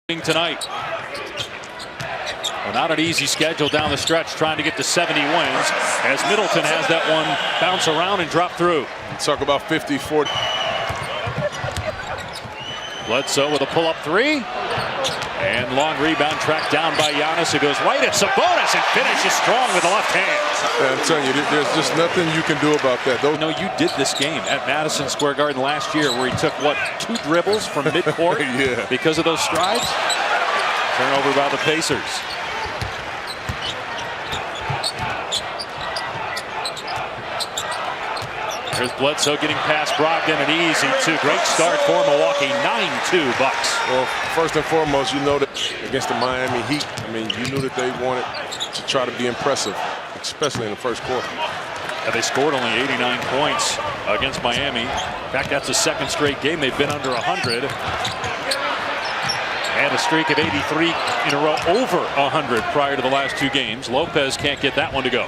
Tonight. Well, not an easy schedule down the stretch, trying to get to 70 wins as Middleton has that one bounce around and drop through. Talk about 50-40. Bledsoe with a pull-up three. And long rebound tracked down by Giannis, who goes right at Sabonis and finishes strong with the left hand. I'm telling you, there's just nothing you can do about that. You know, you did this game at Madison Square Garden last year where he took, what, 2 dribbles from midcourt yeah. because of those strides? Turnover by the Pacers. Here's Bledsoe getting past Brogdon, an easy 2. Great start for Milwaukee, 9-2 Bucks. Well, first and foremost, you know that against the Miami Heat, I mean, you knew that they wanted to try to be impressive, especially in the first quarter. And they scored only 89 points against Miami. In fact, that's the second straight game they've been under 100. And a streak of 83 in a row over 100 prior to the last 2 games. Lopez can't get that one to go.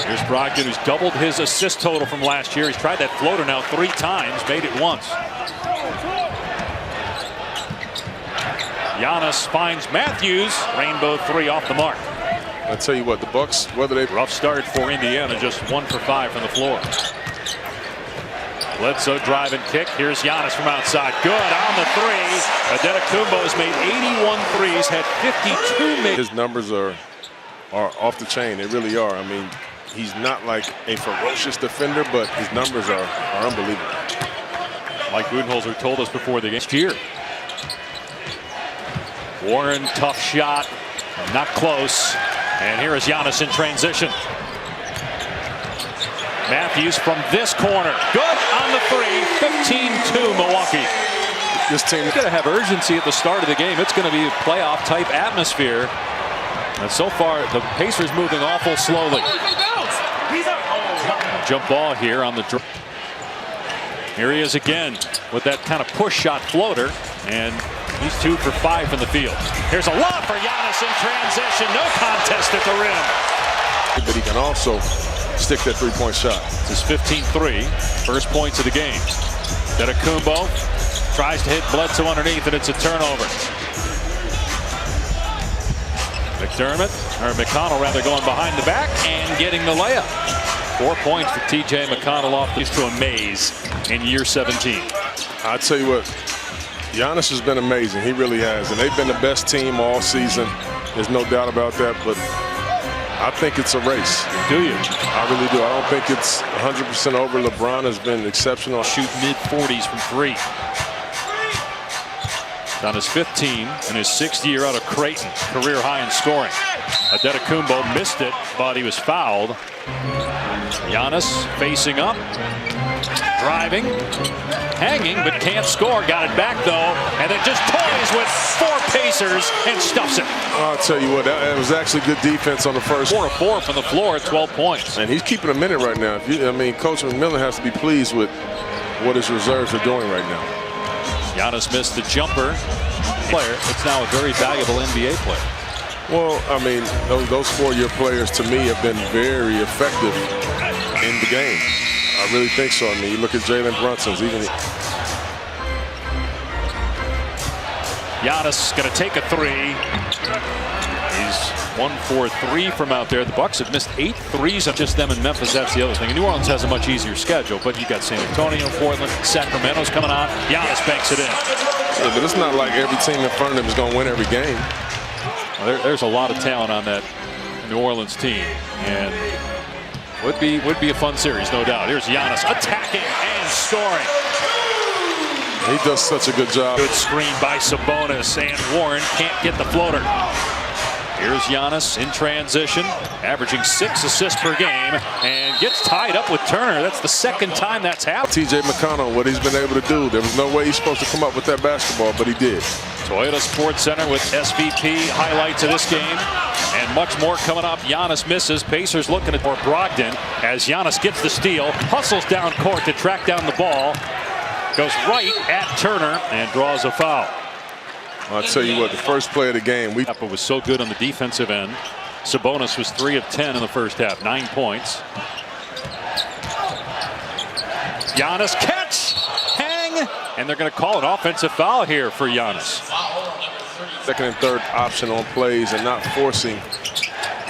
Here's Brogdon, who's doubled his assist total from last year. He's tried that floater now 3 times, made it once. Giannis finds Matthews, rainbow 3 off the mark. I tell you what, the Bucks, whether they rough start for Indiana, just 1 for 5 from the floor. Bledsoe drive and kick. Here's Giannis from outside. Good on the 3. Antetokounmpo has made 81 threes, had 52 made. His numbers are off the chain. They really are. I mean, he's not like a ferocious defender, but his numbers are unbelievable. Mike Budenholzer told us before the game last year. Warren, tough shot, not close. And here is Giannis in transition. Matthews from this corner. Good on the 3. 15-2 Milwaukee. This team is going to have urgency at the start of the game. It's going to be a playoff type atmosphere. And so far, the Pacers moving awful slowly. Jump ball here on the draw. Here he is again with that kind of push shot floater. And he's 2 for 5 from the field. Here's a lob for Giannis in transition. No contest at the rim. But he can also stick that 3-point shot. This is 15-3. First points of the game. Antetokounmpo tries to hit Bledsoe underneath, and it's a turnover. McConnell rather going behind the back and getting the layup. 4 points for TJ McConnell off this to amaze in year 17. I tell you what, Giannis has been amazing. He really has. And they've been the best team all season. There's no doubt about that. But I think it's a race. Do you? I really do. I don't think it's 100% over. LeBron has been exceptional. Shoot mid-40s from 3. On his 5th team and his 6th year out of Creighton, career high in scoring. Antetokounmpo missed it, but he was fouled. Giannis facing up, driving, hanging, but can't score. Got it back though, and then just toys with 4 Pacers and stuffs it. I'll tell you what, that was actually good defense on the first. 4 of 4 from the floor at 12 points. And he's keeping a minute right now. I mean, Coach McMillan has to be pleased with what his reserves are doing right now. Giannis missed the jumper. Player, it's now a very valuable NBA player. Well, I mean, those 4-year players to me have been very effective in the game. I really think so. I mean, you look at Jalen Brunson's even. Giannis going to take a 3. He's 1 for 3 from out there. The Bucks have missed 8 threes of just them in Memphis. That's the other thing. And New Orleans has a much easier schedule, but you got San Antonio, Portland, Sacramento's coming on. Giannis banks it in. Yeah, but it's not like every team in front of them is going to win every game. Well, there's a lot of talent on that New Orleans team, and would be a fun series, no doubt. Here's Giannis attacking and scoring. He does such a good job. Good screen by Sabonis, and Warren can't get the floater. Here's Giannis in transition, averaging 6 assists per game, and gets tied up with Turner. That's the 2nd time that's happened. TJ McConnell, what he's been able to do. There was no way he's supposed to come up with that basketball, but he did. Toyota Sports Center with SVP highlights of this game and much more coming up. Giannis misses. Pacers looking for Brogdon as Giannis gets the steal, hustles down court to track down the ball, goes right at Turner and draws a foul. I'll tell you what, the first play of the game, It was so good on the defensive end. Sabonis was 3 of 10 in the first half, 9 points. Giannis catch, hang, And they're going to call an offensive foul here for Giannis. Second and third option on plays and not forcing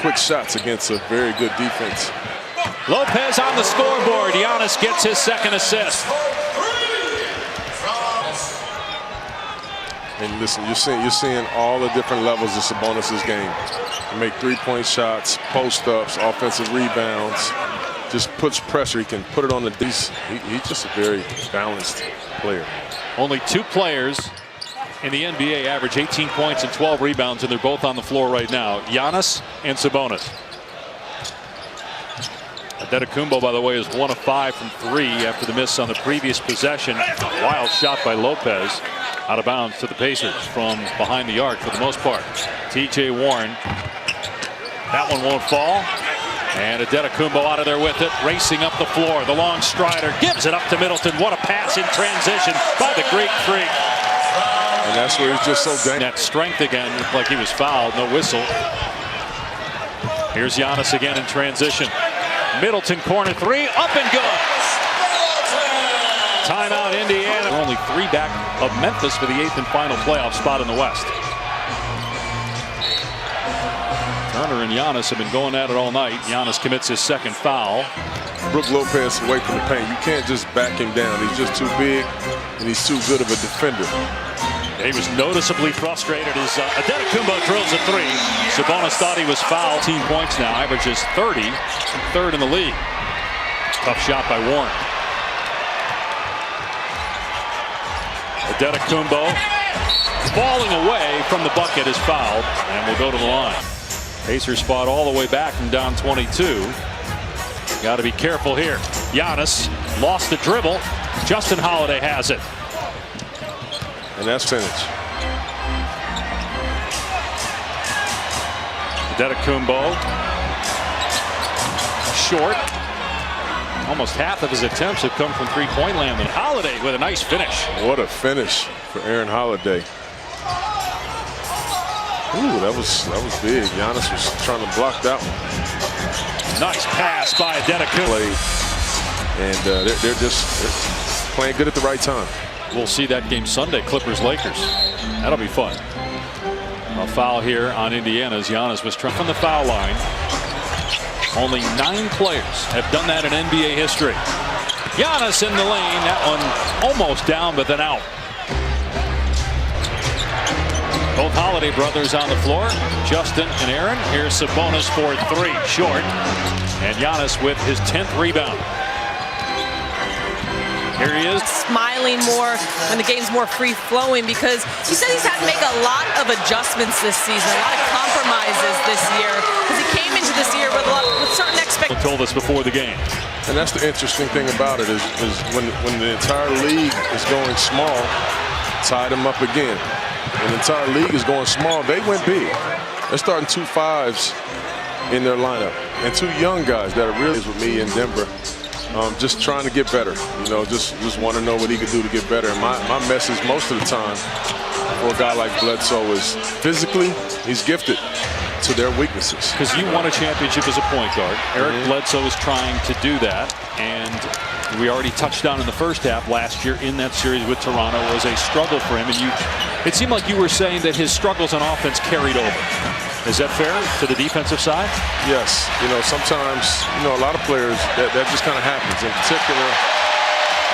quick shots against a very good defense. Lopez on the scoreboard. Giannis gets his second assist. And listen, you're seeing all the different levels of Sabonis' game. He make three-point shots, post-ups, offensive rebounds, just puts pressure. He can put it on the D's. He's just a very balanced player. Only two players in the NBA average 18 points and 12 rebounds, and they're both on the floor right now. Giannis and Sabonis. Antetokounmpo, by the way, is 1 of 5 from 3 after the miss on the previous possession. Wild shot by Lopez. Out of bounds to the Pacers from behind the arc for the most part. T.J. Warren. That one won't fall. And Antetokounmpo out of there with it, racing up the floor. The long strider gives it up to Middleton. What a pass in transition by the Greek Freak. And that's where he's just so dangerous. That strength again, looked like he was fouled. No whistle. Here's Giannis again in transition. Middleton corner three, up and good. Timeout, Indiana. Only 3 back of Memphis for the 8th and final playoff spot in the West. Turner and Giannis have been going at it all night. Giannis commits his second foul. Brook Lopez away from the paint. You can't just back him down. He's just too big, and he's too good of a defender. He was noticeably frustrated as Antetokounmpo drills a 3. Sabonis thought he was fouled. 18 points now, averages 30, and 3rd in the league. Tough shot by Warren. Antetokounmpo falling away from the bucket is fouled and will go to the line. Pacers fought all the way back from down 22. Got to be careful here. Giannis lost the dribble. Justin Holiday has it. And that's finished. Antetokounmpo short. Almost half of his attempts have come from three-point land. And Holiday with a nice finish. What a finish for Aaron Holiday. Ooh, that was big. Giannis was trying to block that one. Nice pass by Antetokounmpo. And they're just playing good at the right time. We'll see that game Sunday, Clippers-Lakers. That'll be fun. A foul here on Indiana as Giannis was trying from the foul line. Only 9 players have done that in NBA history. Giannis in the lane. That one almost down, but then out. Both Holiday brothers on the floor. Justin and Aaron. Here's Sabonis for 3. Short. And Giannis with his 10th rebound. Here he is. Smiling more when the game's more free-flowing because he said he's had to make a lot of adjustments this season, a lot of compromises this year because he came into this year with certain expectations. Told us before the game. And that's the interesting thing about it is when the entire league is going small, tied them up again. When the entire league is going small, they went big. They're starting 2 5s in their lineup and 2 young guys that are really with me in Denver. Just trying to get better, you know, just want to know what he could do to get better. And my message most of the time for a guy like Bledsoe is physically, he's gifted to their weaknesses. Because you won a championship as a point guard. Eric Bledsoe is trying to do that. And we already touched on in the first half last year in that series with Toronto was a struggle for him. And it seemed like you were saying that his struggles on offense carried over. Is that fair to the defensive side? Yes. You know, sometimes, you know, a lot of players, that just kind of happens. In particular,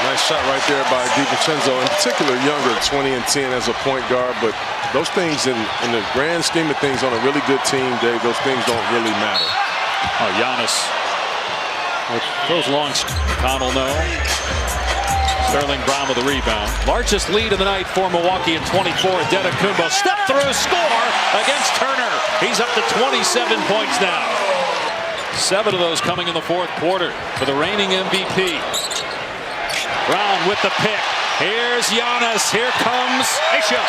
nice shot right there by DiVincenzo. In particular, younger, 20 and 10 as a point guard. But those things, in the grand scheme of things, on a really good team, Dave, those things don't really matter. Oh, Giannis. Those long. Connell, no. Sterling Brown with a rebound. Largest lead of the night for Milwaukee in 24. Antetokounmpo step through, score against Turner. He's up to 27 points now. 7 of those coming in the 4th quarter for the reigning MVP. Brown with the pick. Here's Giannis. Here comes a shot.